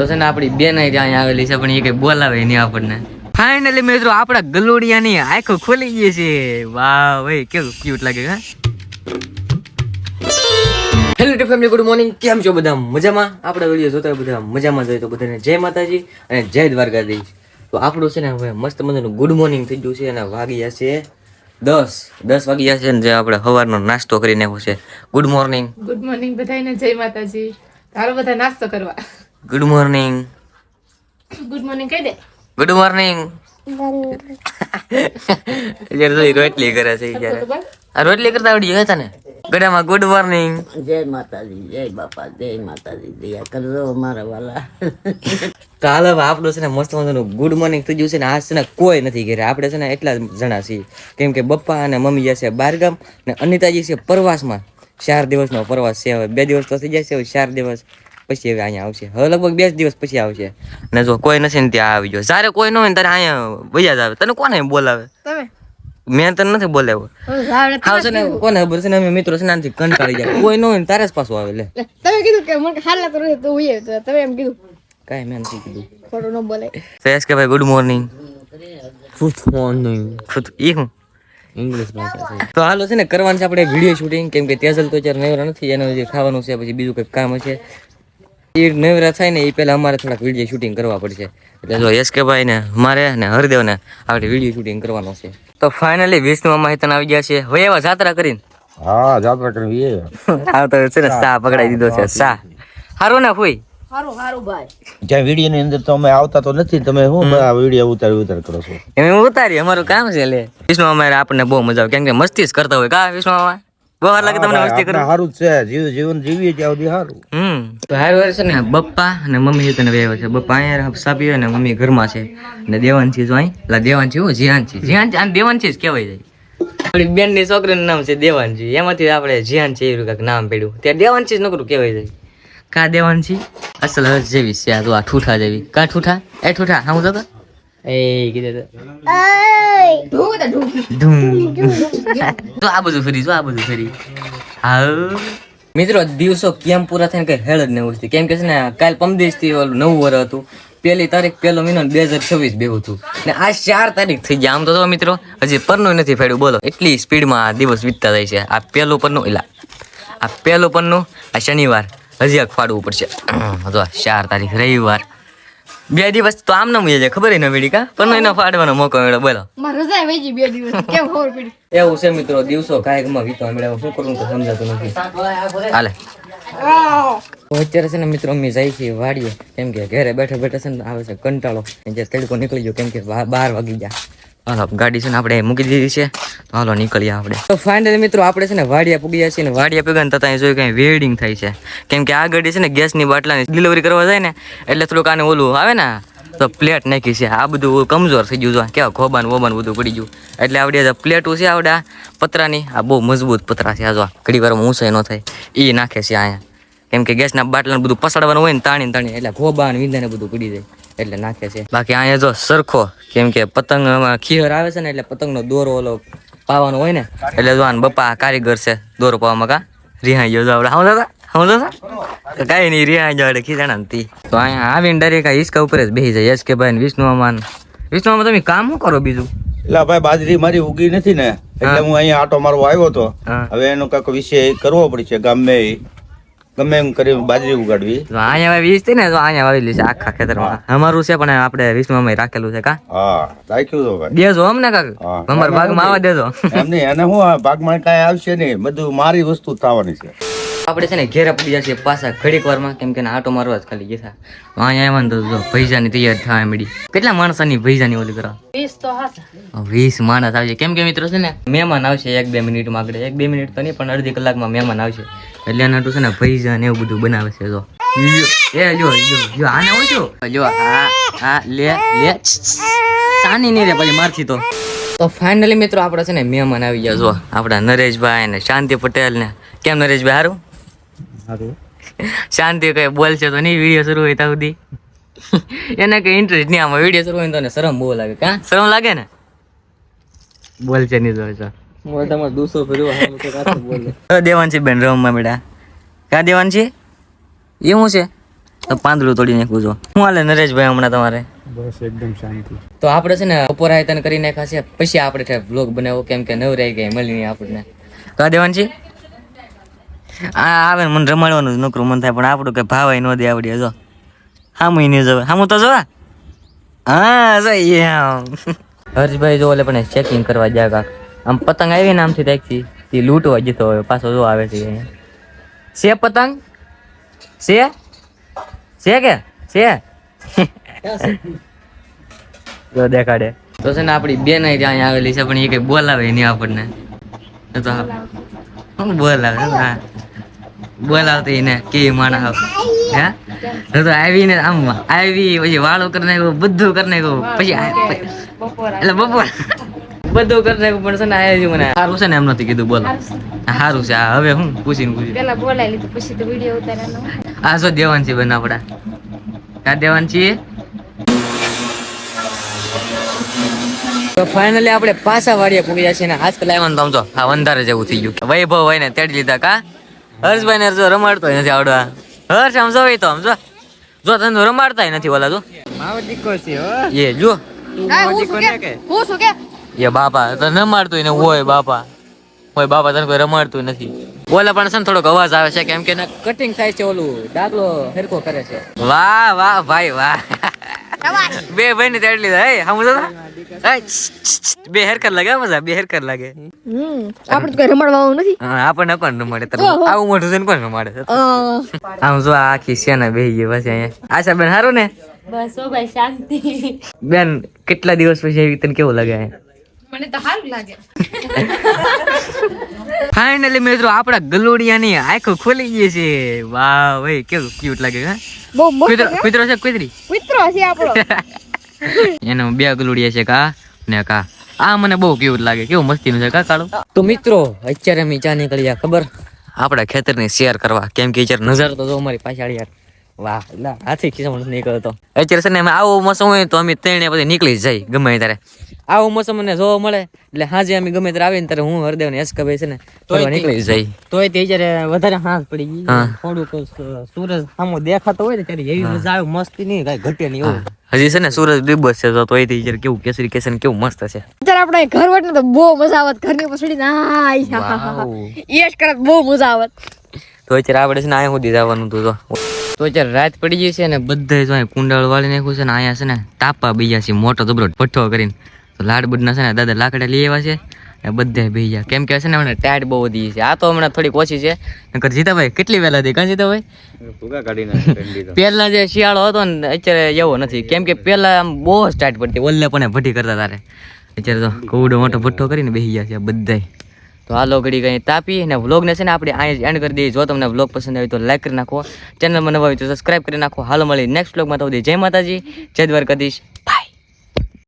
તો છે ને આપણી બેન ત્યાં આવેલી છે પણ એ કઈ બોલાવે નહીં આપણને. ફાઇનલી મિત્રો આપણા ગલુડિયાની આંખો ખોલી ગઈ છે. વાહ ભાઈ કેવું ક્યુટ લાગે. હા હેલો ફેમિલી, ગુડ મોર્નિંગ. કેમ છો બધા? મજામાં? આપણા વિડીયો જોતા બધા મજામાં જોઈએ તો બધાને જય માતાજી અને જય દ્વારકાધીશ. તો આપણું છે ને હવે મસ્ત મજાનું ગુડ મોર્નિંગ થઈ ગયું છે અને વાગ્યા છે 10 વાગ્યા છે ને જે આપણે સવારનો નાસ્તો કરી નાખ્યો છે. Good morning. ગુડ મોર્નિંગ બધાને, જય માતાજી. હાલો બધા નાસ્તો કરવા. Good morning. ગુડ મોર્નિંગ કહી દે. Good morning. રોટલી કરે છે આ રોટલી કરતા આવડી ગયો તને? ગડામાં ગુડ મોર્નિંગ. જય માતાજી, જય બાપા, જય માતાજી. દયા કરજો મારા વાલા. તો હાલ હવે આપણું છે ને મસ્ત મજાનું ગુડ મોર્નિંગ થઈ ગયું છે ને આજ છે ને કોઈ નથી ઘરે. આપણે છે ને એટલા જણા છીએ કેમ કે પપ્પા અને મમ્મી જશે બહારગામ ને અનિતાજી છે પ્રવાસમાં. 4 દિવસનો પ્રવાસ છે. હવે 2 દિવસ તો થઈ જશે, હવે 4 દિવસ પછી હવે અહીંયા આવશે. હવે લગભગ 2 દિવસ પછી આવશે. ને જો કોઈ નથી ને ત્યાં આવી ગયો. જ્યારે કોઈ ન હોય ને ત્યારે અહીંયા વૈયા જ આવે. તને કોને બોલાવે? તમે મેં તને નથી બોલાવ્યો. હા છે ને કોને ખબર છે ને અમે મિત્રો છે ને આનાથી કંટાળી જાય. કોઈ ન હોય ને તારે જ પાછું આવે. લે તમે કીધું કે મને હાલા તો રહે તો હોય તો તમે એમ કીધું. કાંઈ મેં નથી કીધું. ખોટું ન બોલાય. સહેજ કે ભાઈ ગુડ મોર્નિંગ. Good morning. ઈ હું ઇંગ્લિશ ભાષા છે. તો હાલો છે ને કરવાનું છે આપણે વિડીયો શૂટિંગ કેમ કે તેજલ તો અત્યારે નવરા નથી. એનું જે ખાવાનું છે પછી બીજું કંઈક કામ હશે. એ નવરા થાય ને એ પહેલા અમારે થોડાક વિડીયો શૂટિંગ કરવા પડશે. એટલે જો એસકે ભાઈ ને અમારે ને હરદેવ ને આપણે વિડીયો શૂટિંગ કરવાનો છે. તો ફાઇનલી વિષ્ણુ મામા હિતન આવી ગયા છે. હવે એવા જાત્રા કરીને. હા, જાત્રા કરવી એ. હા તો છે ને સા પકડાઈ દીધો છે. સા હારું ને ફૂઈ? હારું હારું ભાઈ. જ્યાં વિડીયો ની અંદર તો અમે આવતા તો નથી. તમે શું આ વિડીયો ઉતાર કરો છો? એમ ઉતારી અમારું કામ છે. લે વિષ્ણુ મામા આપણને બહુ મજા આવે કેમ કે મસ્તી જ કરતા હોય. કા વિષ્ણુ મામા બહુ વાર લાગે તમને મસ્તી કરવી? સારું જ છે. જીવન જીવીએ ત્યાં સુધી સારું. તો હાર વાર છે ને બપ્પા અને મમ્મી હિતન આવ્યા છે. બપ્પા અહીંયા સાપી હોય ને મમ્મી ઘરમાં છે ને દેવાંશી જો અહીં દેવાંશી હું જીયાનશી આ દેવાંશી જ કહેવાય જાય. આપણી બેન ની છોકરીનું નામ છે દેવાંશી. એમાંથી આપણે જીયાન છે એવું કાંઈક નામ પડ્યું. ત્યાં દેવાંશી જ નકરું કહેવાય જાય. કા દેવાંશી અસલ હર્ષ જેવી છે. આ તો આ ઠૂઠા જેવી. કા ઠૂઠા? એ ઠૂઠા હા હું તો એ કીધું તો આ બધું ફરી જો આ બધું ફરી. હા મિત્રો દિવસો કેમ પૂરા થઈને કઈ હેળ જ નહીં ઉઠતી કેમ કે છે ને કાલ 15 દિવસથી ઓલું 9 વર્ષ હતું. 1 તારીખ 1 મહિનો 2026 બેવું હતું ને આ 4 તારીખ થઈ ગયા. આમ તો મિત્રો હજી પરનું નથી ફેડ્યું. બોલો એટલી સ્પીડમાં આ દિવસ વીતતા જાય છે. આ પહેલું પરનું એલા આ પહેલું પરનું આ શનિવાર હજી એક ફાડવું પડશે. તો 4 તારીખ રવિવાર 2 દિવસ તો આમ ના જાય ખબર ન પડી. કા પણ એનો ફાડવાનો મોકો મળ્યો. બોલો મારે રજા વેજી 2 દિવસ કેમ ખબર પડી? એવું છે મિત્રો દિવસો કાયકમાં વીતવા મળ્યા. શું કરું તો સમજાતું નથી. હાલે અત્યારે છે ને મિત્રો અમે જાય છીએ વાડીએ કેમ કે ઘરે બેઠા બેઠા છે ને આવે છે કંટાળો. જે તડકો નીકળી ગયો કેમ કે 12 વાગી ગયા. હાલો ગાડી છે ને આપણે મૂકી દીધી છે. તો હાલો નીકળીએ આપણે. તો ફાઇનલી મિત્રો આપણે છે ને વાડિયા પૂગી ગયા છીએ ને વાડિયા પૂગા ને તતાં જોયું કઈ વેડિંગ થાય છે કેમ કે આ ગાડી છે ને ગેસની બાટલાની ડિલિવરી કરવા જાય ને એટલે થોડુંક આને ઓલું આવે ને તો પ્લેટ નાખી છે. આ બધું કમજોર થઈ ગયું. કેવા ખોબાન વોબાન બધું પડી ગયું એટલે આવડે જે પ્લેટો છે આવડા પતરાની આ બહુ મજબૂત પતરા છે. આ જો ઘડી વારમાં ઊંચાઈ ન થાય એ નાખે છે અહીંયા કેમ કે ગેસના બાટલાને બધું પસાડવાનું હોય ને તાણી એટલે ખોબાન વિંધાને બધું પડી જાય એટલે નાખે છે. બાકી અહીંયા જો સરખો કેમ કે પતંગમાં ખીહર આવે છે ને એટલે પતંગનો દોરો ઓલો પાવાનો હોય ને એટલે જો બપ્પા કારીગર છે દોરો પાવામાં. કા રિહાઈ ગયો આવડે હું કઈ નહીં રિહાઈ જાવ એટલે ખીજાણા નથી. તો અહીંયા આવીને ડાયરેક્ટ હિસકા ઉપર જ બેસી જાય. યશ કે ભાઈ વિષ્ણુ મામા તમે કામ શું કરો બીજું? એટલે ભાઈ બાજરી મારી ઉગી નથી ને એટલે હું અહીંયા આટો મારવા આવ્યો હતો. હવે એનો કાંઈક વિષય કરવો પડશે. ગમે એમ કરી બાજરી ઉગાડવી. અહીંયા વીસ થી ને તો અહીંયા વાવેલી છે આખા ખેતરમાં. અમારું છે પણ આપણે વિષ્ણુ મામા રાખેલું છે. કા હા રાખ્યું તો ભાઈ દેજો અમને કાક અમારા બાગમાં આવવા દેજો. એમ નહીં એને હું બાગમાં કાંઈ આવશે નહીં. બધું મારી વસ્તુ થવાની છે. આપણે છે ને ઘેરા પડી જશે પાછા ઘડીક વારમાં કેમ કે આટો મારવા જ ખાલી ગયા. અહીંયા આવ્યા ને તો ભૈજાની તૈયાર થવા મળી. કેટલા માણસોની ભૈજાની ઓલી કરવા? 20 તો હાચા. 20 માણસ આવશે કેમ કે મિત્રો છે ને મહેમાન આવશે 1-2 મિનિટમાં. આગળ 1-2 મિનિટ તો નહીં પણ અડધી કલાકમાં મહેમાન આવશે એટલે એના છે ને ભૈજા ને એવું બધું બનાવે છે. જો જો આને હોય જો આ લે સાની નહીં રે પછી મારથી તો ફાઇનલી મિત્રો આપણે છે ને મહેમાન આવી ગયા. જો આપણા નરેશભાઈ ને શાંતિ પટેલ ને. કેમ નરેશભાઈ હારું? શાંતિ કઈ બોલશે તો નહીં વિડીયો શરૂ હોય ત્યાં સુધી એને કઈ ઇન્ટરેસ્ટ નહીં. આમાં વિડીયો શરૂ હોય તો શરમ બહુ લાગે. કા શરમ લાગે ને? બોલશે નહીં તો દેવાંશી બેન રમવા બેટા. કા દેવાંશી એ શું છે? તો પાંદડું તોડી નાખવું છો. શું હાલે નરેશભાઈ હમણાં તમારે? બસ એકદમ શાંતિ. તો આપણે છે ને બપોર આયતન કરી નાખ્યા છે, પછી આપણે વ્લોગ બનાવો, કેમ કે નવરાઈ ગઈ મળી નહીં આપણને. કા દેવાનજી આ આવે ને મને રમાડવાનું જ નોકરું મન થાય, પણ આપણું કઈ ભાવાય ન દે આવડે. જો હામું નહીં જોવે, હામું તો જોવા. હા સહી આમ હર્ષભાઈ જો ઓલે પણ ચેકિંગ કરવા જાય કાક. આમ પતંગ આવી ને આમથી તાકથી તે લૂંટવા જતો હોય, પાછો જો આવે છે અહીંયા. છે પતંગ છે કે છે જો દેખાડે તો છે ને આપણી બેન ત્યાં આવેલી છે, પણ એ કઈ બોલાવે નહીં આપણને. તો હું બોલાવે હા બોલાવતી એને કેવી માણસ હે તો આવીને આમ આવી પછી વાળો કરી નાખ્યો, બધું કરી નાખ્યું, પછી એટલે બપોર બધું કરી નાખ્યું. પણ છે ને આવી મને સારું છે ને એમ નથી કીધું બોલો સારું છે. હા હવે હું પૂછીને પેલા બોલાવી લીધું પછી તો વિડીયો ઉતારવાનો. આ શું દેવાનસી બન આપડા ક્યાં દેવાનસી. તો ફાઇનલી આપણે પાછા વાડીએ પૂગ્યા છે ને આજકાલ આવ્યા તો સમજો હા અંધારે જેવું થઈ ગયું. વૈભવ હોય ને તેડી લીધા કા હર્ષભાઈ ને જો રમાડતો નથી આવડવા. હર્ષ આમ જો તો આમ જો તને રમાડતા નથી ઓલા તો મારો દીકરો છે હો. એ જો હું શું કે એ બાપા તને રમાડતું ને હોય બાપા તને કોઈ રમાડતું નથી. ઓલા પણ છે ને થોડોક અવાજ આવે છે, કેમ કે કટિંગ થાય છે, ઓલું ડાગલો હેરકો કરે છે. વાહ વાહ ભાઈ વાહ બે ભાઈ ને તેડી લીધા. હે હમ જો બે હેર કર લાગે મજા બે હેર કર લાગે. આપણે કઈ રમાડવાનું નથી. હા આપણને કોણ રમાડે તને આવું મોટું છે ને કોણ રમાડે. આમ જો આખી સેના બેહી ગઈ બસ અહીંયા. આશા બેન હારું ને? બસ ઓ ભાઈ શાંતિ. બેન કેટલા દિવસ પછી આવી તને કેવું લાગે? મને તો સારું લાગે. ફાઇનલી મિત્રો આપડા ગલુડિયાની આંખો ખોલી ગઈ છે. વાહ ભાઈ કેવું ક્યુટ લાગે. હા બહુ કુતરો કુતરો છે કુતરી કૂતરો છે આપણો. એનો બે ગલુડિયા છે કા ને કા. આ મને બહુ ક્યુટ લાગે, કેવું મસ્તીનું છે કા કાળું. તો મિત્રો અત્યારે અમે ચા નીકળ્યા ખબર આપડા ખેતરની શેર કરવા, કેમ કે અત્યારે નજર તો જો અમારી પાછળ યાર. વાહ એટલે હાથી ખિસ્સામાં નથી નીકળતો. અત્યારે છે ને અમે આવો મોસમ હોય તો અમે ત્રણે પછી નીકળી જ જાય ગમે ત્યારે. આવો મોસમ મને જોવા મળે એટલે હાજે અમે ગમે ત્યારે આવીને ત્યારે હું હરદેવ ને એસકભાઈ છે ને તો નીકળી જાય. તોય તે જ્યારે વધારે હાથ પડી ગઈ થોડુંક સૂરજ સામો દેખાતો હોય ને ત્યારે એવી મજા આવે, મસ્તી નહીં કઈ ઘટે નહીં એવું. હજી છે ને સૂરજ દિવસ છે તો એથી જયારે કેવું કેસરી કેસરી કેવું મસ્ત છે. અત્યારે આપણે ઘર વટ ને તો બહુ મજા આવત. ઘરની ઉપર ચડી ના એશ કરત બહુ મજા આવત. તો અત્યારે આપણે છે ને અહીંયા સુધી જવાનું હતું. તો અત્યારે રાત પડી ગઈ છે ને બધે જો કુંડાળ વાળી નાખ્યું છે ને અહીંયા છે ને તાપા બીજા છે મોટો જબરો ભઠ્ઠો કરીને. તો લાડબડના છે ને દાદા લાકડા લઈ આવ્યા છે ને બધે બીજા, કેમ કે છે ને હમણાં ટાઈટ બહુ વધી છે. આ તો હમણાં થોડીક ઓછી છે. નકર જીતાભાઈ કેટલી વહેલા હતી કાં જીતાભાઈ? પેલા જે શિયાળો હતો ને અત્યારે એવો નથી, કેમ કે પેલા આમ બહુ જ ટાઈટ પડતી ઓલ્લે પણ ભઠ્ઠી કરતા તારે. અત્યારે તો કવડો મોટો ભઠ્ઠો કરીને બેસી ગયા છે બધાય. તો હાલો ઘડી કઈ તાપી ને વ્લોગને છે ને આપણે અહીં એન્ડ કરી દઈએ. જો તમને વ્લોગ પસંદ આવી તો લાઈક કરી નાખો, ચેનલમાં નવા હોય તો સબસ્ક્રાઈબ કરી નાખો. હાલો મળી નેક્સ્ટ વ્લોગમાં. તો જય માતાજી, જય દ્વારકાધીશ,